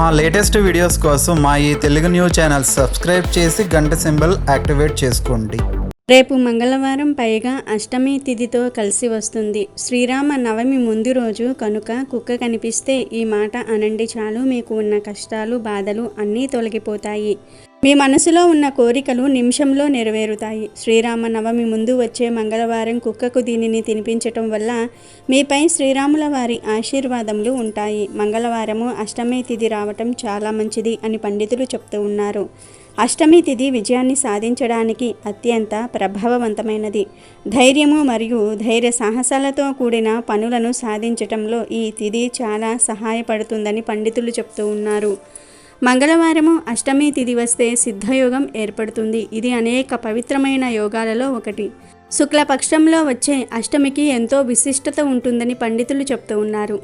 మా latest videos కోసం మా ఈ తెలుగు న్యూస్ ఛానల్ సబ్స్క్రైబ్ చేసి గంట సింబల్ యాక్టివేట్ చేసుకోండి. రేపు మంగళవారం పైగా అష్టమి తిథితో కలిసి వస్తుంది. శ్రీరామ నవమి ముందు రోజు కనుక కుక్క కనిపిస్తే ఈ మాట అనండి చాలు, మీకు ఉన్న కష్టాలు బాధలు అన్నీ తొలగిపోతాయి. మీ మనసులో ఉన్న కోరికలు నిమిషంలో నెరవేరుతాయి. శ్రీరామ నవమి ముందు వచ్చే మంగళవారం కుక్కకు దీనిని తినిపించటం వల్ల మీపై శ్రీరాముల వారి ఆశీర్వాదములు ఉంటాయి. మంగళవారము అష్టమి తిథి రావటం చాలా మంచిది అని పండితులు చెప్తూ ఉన్నారు. అష్టమి తిథి విజయాన్ని సాధించడానికి అత్యంత ప్రభావవంతమైనది. ధైర్యము మరియు ధైర్య సాహసాలతో కూడిన పనులను సాధించటంలో ఈ తిథి చాలా సహాయపడుతుందని పండితులు చెప్తూ ఉన్నారు. మంగళవారము అష్టమి తిథి వస్తే సిద్ధయోగం ఏర్పడుతుంది. ఇది అనేక పవిత్రమైన యోగాలలో ఒకటి. శుక్లపక్షంలో వచ్చే అష్టమికి ఎంతో విశిష్టత ఉంటుందని పండితులు చెప్తూ ఉన్నారు.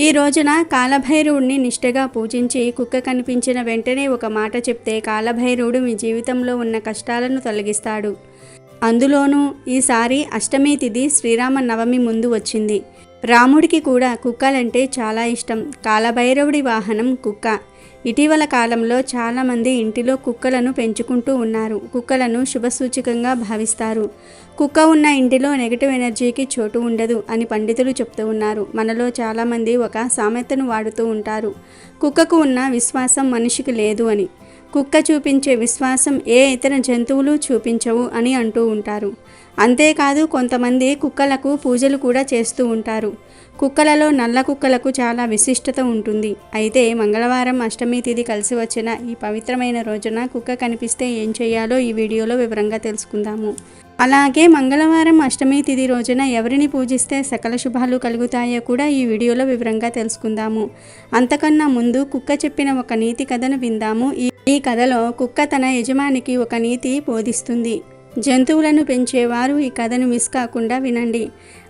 ఈ రోజున కాలభైరవుడిని నిష్ఠగా పూజించి కుక్క కనిపించిన వెంటనే ఒక మాట చెప్తే కాలభైరవుడు మీ జీవితంలో ఉన్న కష్టాలను తొలగిస్తాడు. అందులోనూ ఈసారి అష్టమి తిథి శ్రీరామ నవమి ముందు వచ్చింది. రాముడికి కూడా కుక్కలంటే చాలా ఇష్టం. కాలభైరవుడి వాహనం కుక్క. ఇటీవల కాలంలో చాలామంది ఇంటిలో కుక్కలను పెంచుకుంటూ ఉన్నారు. కుక్కలను శుభసూచకంగా భావిస్తారు. కుక్క ఉన్న ఇంటిలో నెగటివ్ ఎనర్జీకి చోటు ఉండదు అని పండితులు చెప్తూ ఉన్నారు. మనలో చాలామంది ఒక సామెతను వాడుతూ ఉంటారు, కుక్కకు ఉన్న విశ్వాసం మనిషికి లేదు అని. కుక్క చూపించే విశ్వాసం ఏ ఇతర జంతువులు చూపించవు అని అంటూ ఉంటారు. అంతేకాదు కొంతమంది కుక్కలకు పూజలు కూడా చేస్తూ ఉంటారు. కుక్కలలో నల్ల కుక్కలకు చాలా విశిష్టత ఉంటుంది. అయితే మంగళవారం అష్టమి తిథి కలిసి వచ్చిన ఈ పవిత్రమైన రోజున కుక్క కనిపిస్తే ఏం చేయాలో ఈ వీడియోలో వివరంగా తెలుసుకుందాము. అలాగే మంగళవారం అష్టమి తిథి రోజున ఎవరిని పూజిస్తే సకల శుభాలు కలుగుతాయో కూడా ఈ వీడియోలో వివరంగా తెలుసుకుందాము. అంతకన్నా ముందు కుక్క చెప్పిన ఒక నీతి కథను విందాము. ఈ కథలో కుక్క తన యజమానికి ఒక నీతి బోధిస్తుంది. జంతువులను పెంచేవారు ఈ కథను మిస్ కాకుండా వినండి.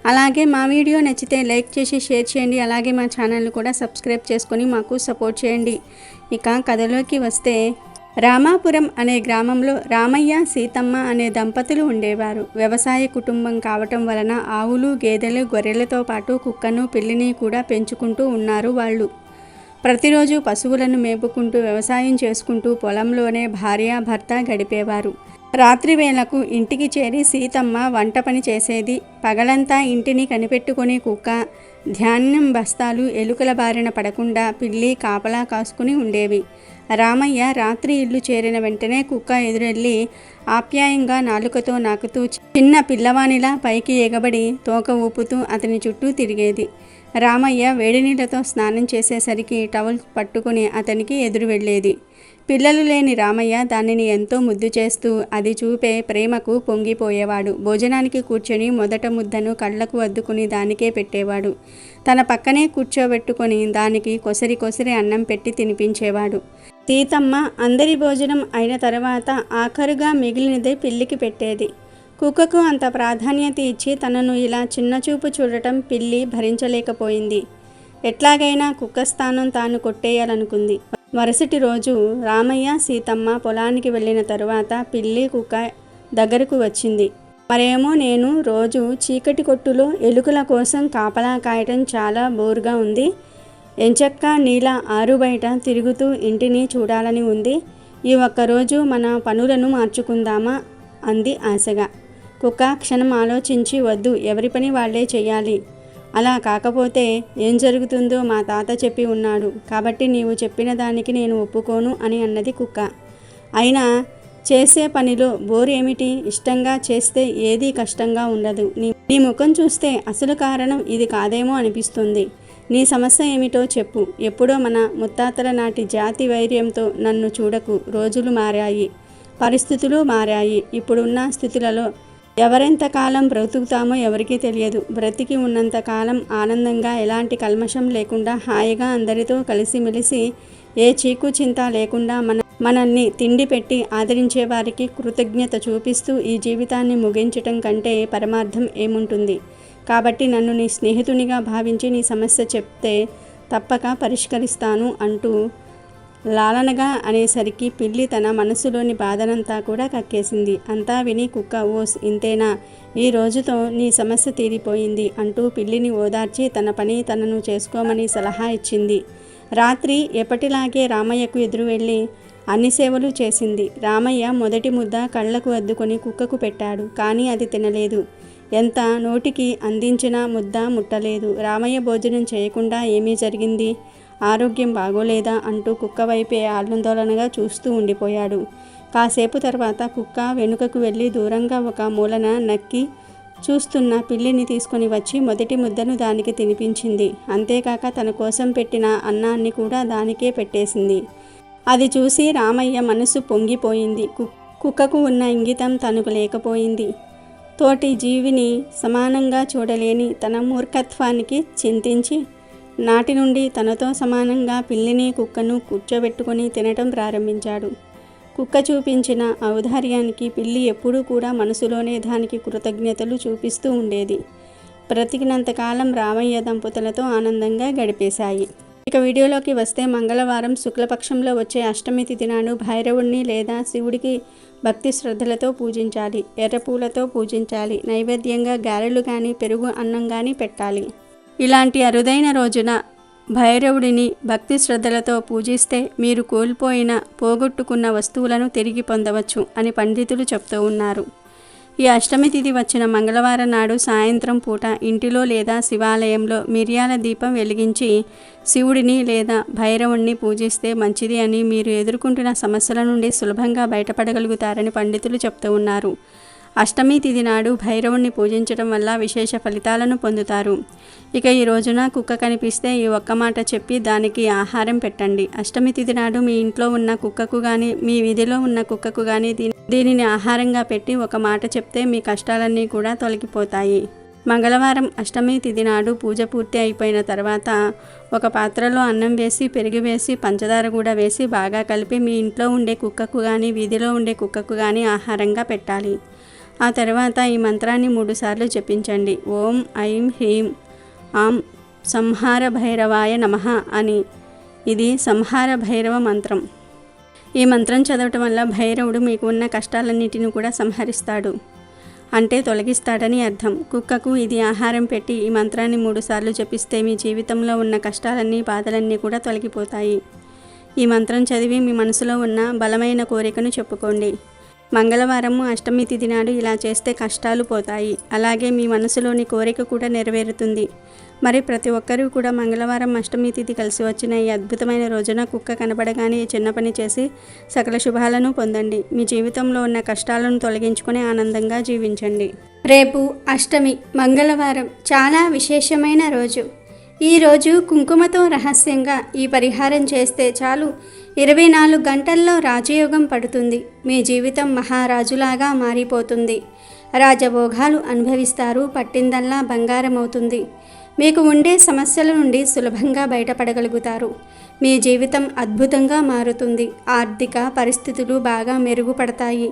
అలాగే మా వీడియో నచ్చితే లైక్ చేసి షేర్ చేయండి. అలాగే మా ఛానల్ని కూడా సబ్స్క్రైబ్ చేసుకొని మాకు సపోర్ట్ చేయండి. ఇక కథలోకి వస్తే, రామాపురం అనే గ్రామంలో రామయ్య సీతమ్మ అనే దంపతులు ఉండేవారు. వ్యవసాయ కుటుంబం కావటం వలన ఆవులు గేదెలు గొర్రెలతో పాటు కుక్కను పిల్లిని కూడా పెంచుకుంటూ ఉన్నారు వాళ్ళు. ప్రతిరోజు పశువులను మేపుకుంటూ వ్యవసాయం చేసుకుంటూ పొలంలోనే భార్యాభర్త గడిపేవారు. రాత్రి వేళకు ఇంటికి చేరి సీతమ్మ వంట పని చేసేది. పగలంతా ఇంటిని కనిపెట్టుకుని కుక్క, ధాన్యం బస్తాలు ఎలుకల బారిన పడకుండా పిల్లి కాపలా కాసుకుని ఉండేవి. రామయ్య రాత్రి ఇల్లు చేరిన వెంటనే కుక్క ఎదురెళ్ళి ఆప్యాయంగా నాలుకతో నాకుతూ చిన్న పిల్లవానిలా పైకి ఎగబడి తోక ఊపుతూ అతని చుట్టూ తిరిగేది. రామయ్య వేడి నీళ్లతో స్నానం చేసేసరికి టవల్ పట్టుకుని అతనికి ఎదురు వెళ్ళేది. పిల్లలు లేని రామయ్య దానిని ఎంతో ముద్దు చేస్తూ అది చూపే ప్రేమకు పొంగిపోయేవాడు. భోజనానికి కూర్చొని మొదట ముద్దను కళ్ళకు అద్దుకుని దానికే పెట్టేవాడు. తన పక్కనే కూర్చోబెట్టుకొని దానికి కొసరి కొసరి అన్నం పెట్టి తినిపించేవాడు. సీతమ్మ అందరి భోజనం అయిన తర్వాత ఆఖరుగా మిగిలినది పిల్లికి పెట్టేది. కుక్కకు అంత ప్రాధాన్యత ఇచ్చి తనను ఇలా చిన్నచూపు చూడటం పిల్లి భరించలేకపోయింది. ఎట్లాగైనా కుక్క స్థానం తాను కొట్టేయాలనుకుంది. మరుసటి రోజు రామయ్య సీతమ్మ పొలానికి వెళ్ళిన తరువాత పిల్లి కుక్క దగ్గరకు వచ్చింది. మరేమో నేను రోజు చీకటి కొట్టులో ఎలుకల కోసం కాపలా కాయటం చాలా బోరుగా ఉంది. ఎంచక్కా నీలా ఆరు బయట తిరుగుతూ ఇంటిని చూడాలని ఉంది. ఈ ఒక్కరోజు మన పనులను మార్చుకుందామా అంది ఆశగా. కుక్క క్షణం ఆలోచించి, వద్దు, ఎవరి పని వాళ్లే చెయ్యాలి. అలా కాకపోతే ఏం జరుగుతుందో మా తాత చెప్పి ఉన్నాడు. కాబట్టి నీవు చెప్పిన దానికి నేను ఒప్పుకోను అని అన్నది కుక్క. అయినా చేసే పనిలో బోరు ఏమిటి? ఇష్టంగా చేస్తే ఏదీ కష్టంగా ఉండదు. నీ ముఖం చూస్తే అసలు కారణం ఇది కాదేమో అనిపిస్తుంది. నీ సమస్య ఏమిటో చెప్పు. ఎప్పుడో మన ముత్తాతల నాటి జాతి వైర్యంతో నన్ను చూడకు. రోజులు మారాయి, పరిస్థితులు మారాయి. ఇప్పుడున్న స్థితులలో ఎవరెంతకాలం బ్రతుకుతామో ఎవరికీ తెలియదు. బ్రతికి ఉన్నంతకాలం ఆనందంగా ఎలాంటి కల్మషం లేకుండా హాయిగా అందరితో కలిసిమెలిసి ఏ చీకు చింత లేకుండా మనల్ని తిండి పెట్టి ఆదరించే వారికి కృతజ్ఞత చూపిస్తూ ఈ జీవితాన్ని ముగించటం కంటే పరమార్థం ఏముంటుంది? కాబట్టి నన్ను నీ స్నేహితునిగా భావించి నీ సమస్య చెప్తే తప్పక పరిష్కరిస్తాను అంటూ లాలనగా అనేసరికి పిల్లి తన మనసులోని బాధనంతా కూడా కక్కేసింది. అంతా విని కుక్క, ఓస్ ఇంతేనా, ఈ రోజుతో నీ సమస్య తీరిపోయింది అంటూ పిల్లిని ఓదార్చి తన పని తనను చేసుకోమని సలహా ఇచ్చింది. రాత్రి ఎప్పటిలాగే రామయ్యకు ఎదురు వెళ్ళి అన్ని సేవలు చేసింది. రామయ్య మొదటి ముద్ద కళ్ళకు అద్దుకొని కుక్కకు పెట్టాడు. కానీ అది తినలేదు. ఎంత నోటికి అందించినా ముద్ద ముట్టలేదు. రామయ్య భోజనం చేయకుండా ఏమీ జరిగింది, ఆరోగ్యం బాగోలేదా అంటూ కుక్క వైపే ఆందోళనగా చూస్తూ ఉండిపోయాడు. కాసేపు తర్వాత కుక్క వెనుకకు వెళ్ళి దూరంగా ఒక మూలన నక్కి చూస్తున్న పిల్లిని తీసుకొని వచ్చి మొదటి ముద్దను దానికి తినిపించింది. అంతేకాక తన కోసం పెట్టిన అన్నాన్ని కూడా దానికే పెట్టేసింది. అది చూసి రామయ్య మనసు పొంగిపోయింది. కుక్కకు ఉన్న ఇంగితం తనకు లేకపోయింది. తోటి జీవిని సమానంగా చూడలేని తన మూర్ఖత్వానికి చింతించి నాటి నుండి తనతో సమానంగా పిల్లిని కుక్కను కూర్చోబెట్టుకొని తినటం ప్రారంభించాడు. కుక్క చూపించిన ఔదార్యానికి పిల్లి ఎప్పుడూ కూడా మనసులోనే దానికి కృతజ్ఞతలు చూపిస్తూ ఉండేది. బ్రతికినంతకాలం రామయ్య దంపతులతో ఆనందంగా గడిపేశాయి. ఇక వీడియోలోకి వస్తే మంగళవారం శుక్లపక్షంలో వచ్చే అష్టమి తిథి నాడు భైరవుణ్ణి లేదా శివుడికి భక్తి శ్రద్ధలతో పూజించాలి. ఎర్రపూలతో పూజించాలి. నైవేద్యంగా గారెలు కానీ పెరుగు అన్నం కానీ పెట్టాలి. ఇలాంటి అరుదైన రోజున భైరవుడిని భక్తి శ్రద్ధలతో పూజిస్తే మీరు కోల్పోయిన పోగొట్టుకున్న వస్తువులను తిరిగి పొందవచ్చు అని పండితులు చెప్తూ ఉన్నారు. ఈ అష్టమి తిథి వచ్చిన మంగళవారం నాడు సాయంత్రం పూట ఇంటిలో లేదా శివాలయంలో మిరియాల దీపం వెలిగించి శివుడిని లేదా భైరవుణ్ణి పూజిస్తే మంచిది అని, మీరు ఎదుర్కొంటున్న సమస్యల నుండి సులభంగా బయటపడగలుగుతారని పండితులు చెప్తూ ఉన్నారు. అష్టమి తిథి నాడు భైరవుణ్ణి పూజించడం వల్ల విశేష ఫలితాలను పొందుతారు. ఇక ఈ రోజున కుక్క కనిపిస్తే ఈ ఒక్క మాట చెప్పి దానికి ఆహారం పెట్టండి. అష్టమి తిథి నాడు మీ ఇంట్లో ఉన్న కుక్కకు కానీ మీ వీధిలో ఉన్న కుక్కకు కానీ దీనిని ఆహారంగా పెట్టి ఒక మాట చెప్తే మీ కష్టాలన్నీ కూడా తొలగిపోతాయి. మంగళవారం అష్టమి తిథి నాడు పూజ పూర్తి అయిపోయిన తర్వాత ఒక పాత్రలో అన్నం వేసి పెరుగు వేసి పంచదార కూడా వేసి బాగా కలిపి మీ ఇంట్లో ఉండే కుక్కకు కానీ వీధిలో ఉండే కుక్కకు కానీ ఆహారంగా పెట్టాలి. ఆ తర్వాత ఈ మంత్రాన్ని 3 సార్లు జపించండి. ఓం ఐం హ్రీం ఆం సంహార భైరవాయ నమః అని. ఇది సంహార భైరవ మంత్రం. ఈ మంత్రం చదవటం వల్ల భైరవుడు మీకు ఉన్న కష్టాలన్నిటిని కూడా సంహరిస్తాడు, అంటే తొలగిస్తాడని అర్థం. కుక్కకు ఇది ఆహారం పెట్టి ఈ మంత్రాన్ని 3 సార్లు జపిస్తే మీ జీవితంలో ఉన్న కష్టాలన్నీ బాధలన్నీ కూడా తొలగిపోతాయి. ఈ మంత్రం చదివి మీ మనసులో ఉన్న బలమైన కోరికను చెప్పుకోండి. మంగళవారము అష్టమి తిథి నాడు ఇలా చేస్తే కష్టాలు పోతాయి. అలాగే మీ మనసులోని కోరిక కూడా నెరవేరుతుంది. మరి ప్రతి ఒక్కరూ కూడా మంగళవారం అష్టమి తిథి కలిసి వచ్చిన ఈ అద్భుతమైన రోజున కుక్క కనబడగానే ఈ చిన్న పని చేసి సకల శుభాలను పొందండి. మీ జీవితంలో ఉన్న కష్టాలను తొలగించుకొని ఆనందంగా జీవించండి. రేపు అష్టమి మంగళవారం చాలా విశేషమైన రోజు. ఈరోజు కుంకుమతో రహస్యంగా ఈ పరిహారం చేస్తే చాలు 24 గంటల్లో రాజయోగం పడుతుంది. మీ జీవితం మహారాజులాగా మారిపోతుంది. రాజభోగాలు అనుభవిస్తారు. పట్టిందల్లా బంగారం అవుతుంది. మీకు ఉండే సమస్యల నుండి సులభంగా బయటపడగలుగుతారు. మీ జీవితం అద్భుతంగా మారుతుంది. ఆర్థిక పరిస్థితులు బాగా మెరుగుపడతాయి.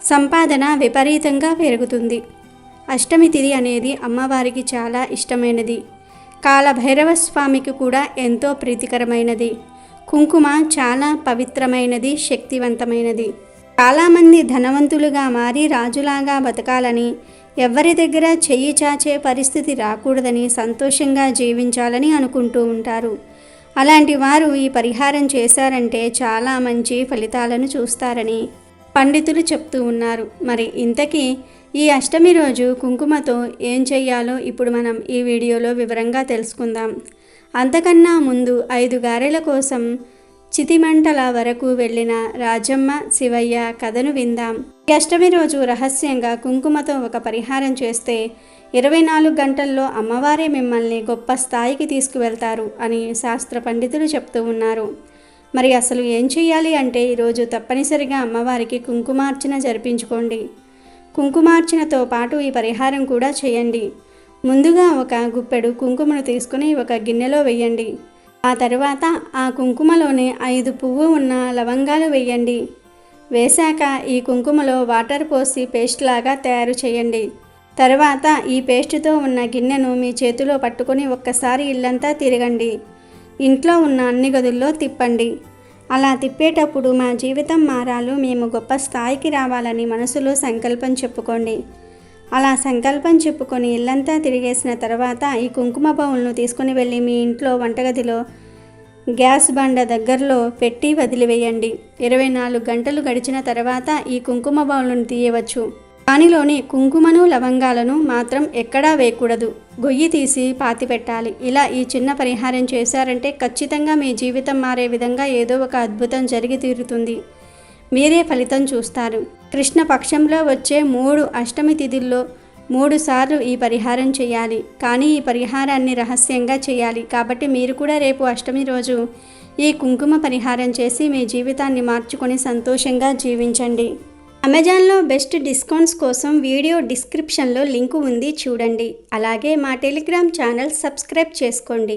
సంపాదన విపరీతంగా పెరుగుతుంది. అష్టమి తిథి అనేది అమ్మవారికి చాలా ఇష్టమైనది. కాలభైరవ స్వామికి కూడా ఎంతో ప్రీతికరమైనది. కుంకుమ చాలా పవిత్రమైనది, శక్తివంతమైనది. చాలామంది ధనవంతులుగా మారి రాజులాగా బతకాలని, ఎవరి దగ్గర చెయ్యి చాచే పరిస్థితి రాకూడదని, సంతోషంగా జీవించాలని అనుకుంటూ ఉంటారు. అలాంటి వారు ఈ పరిహారం చేశారంటే చాలా మంచి ఫలితాలను చూస్తారని పండితులు చెప్తూ ఉన్నారు. మరి ఇంతకీ ఈ అష్టమి రోజు కుంకుమతో ఏం చెయ్యాలో ఇప్పుడు మనం ఈ వీడియోలో వివరంగా తెలుసుకుందాం. అంతకన్నా ముందు 5 గారెల కోసం చితిమంటల వరకు వెళ్ళిన రాజమ్మ శివయ్య కథను విందాం. ఈ అష్టమి రోజు రహస్యంగా కుంకుమతో ఒక పరిహారం చేస్తే 24 గంటల్లో అమ్మవారే మిమ్మల్ని గొప్ప స్థాయికి తీసుకువెళ్తారు అని శాస్త్ర పండితులు చెప్తూ ఉన్నారు. మరి అసలు ఏం చేయాలి అంటే ఈరోజు తప్పనిసరిగా అమ్మవారికి కుంకుమార్చన జరిపించుకోండి. కుంకుమార్చనతో పాటు ఈ పరిహారం కూడా చేయండి. ముందుగా ఒక గుప్పెడు కుంకుమను తీసుకుని ఒక గిన్నెలో వేయండి. ఆ తర్వాత ఆ కుంకుమలోనే 5 పువ్వు ఉన్న లవంగాలు వేయండి. వేశాక ఈ కుంకుమలో వాటర్ పోసి పేస్ట్ లాగా తయారు చేయండి. తర్వాత ఈ పేస్టుతో ఉన్న గిన్నెను మీ చేతిలో పట్టుకొని ఒక్కసారి ఇల్లంతా తిరగండి. ఇంట్లో ఉన్న అన్ని గదుల్లో తిప్పండి. అలా తిప్పేటప్పుడు మా జీవితం మారాలు, మేము గొప్ప స్థాయికి రావాలని మనసులో సంకల్పం చెప్పుకోండి. అలా సంకల్పం చెప్పుకొని ఇల్లంతా తిరిగేసిన తర్వాత ఈ కుంకుమ బౌల్ను తీసుకుని వెళ్ళి మీ ఇంట్లో వంటగదిలో గ్యాస్ బండ దగ్గరలో పెట్టి వదిలివేయండి. 24 గంటలు గడిచిన తర్వాత ఈ కుంకుమ బౌలును తీయవచ్చు. దానిలోని కుంకుమను లవంగాలను మాత్రం ఎక్కడా వేయకూడదు. గొయ్యి తీసి పాతిపెట్టాలి. ఇలా ఈ చిన్న పరిహారం చేశారంటే ఖచ్చితంగా మీ జీవితం మారే విధంగా ఏదో ఒక అద్భుతం జరిగి తీరుతుంది. మీరే ఫలితం చూస్తారు. కృష్ణ పక్షంలో వచ్చే 3 అష్టమి తిథుల్లో 3 సార్లు ఈ పరిహారం చేయాలి. కానీ ఈ పరిహారాన్ని రహస్యంగా చేయాలి. కాబట్టి మీరు కూడా రేపు అష్టమి రోజు ఈ కుంకుమ పరిహారం చేసి మీ జీవితాన్ని మార్చుకొని సంతోషంగా జీవించండి. అమెజాన్లో బెస్ట్ డిస్కౌంట్స్ కోసం వీడియో డిస్క్రిప్షన్లో లింకు ఉంది, చూడండి. అలాగే మా టెలిగ్రామ్ ఛానల్ సబ్స్క్రైబ్ చేసుకోండి.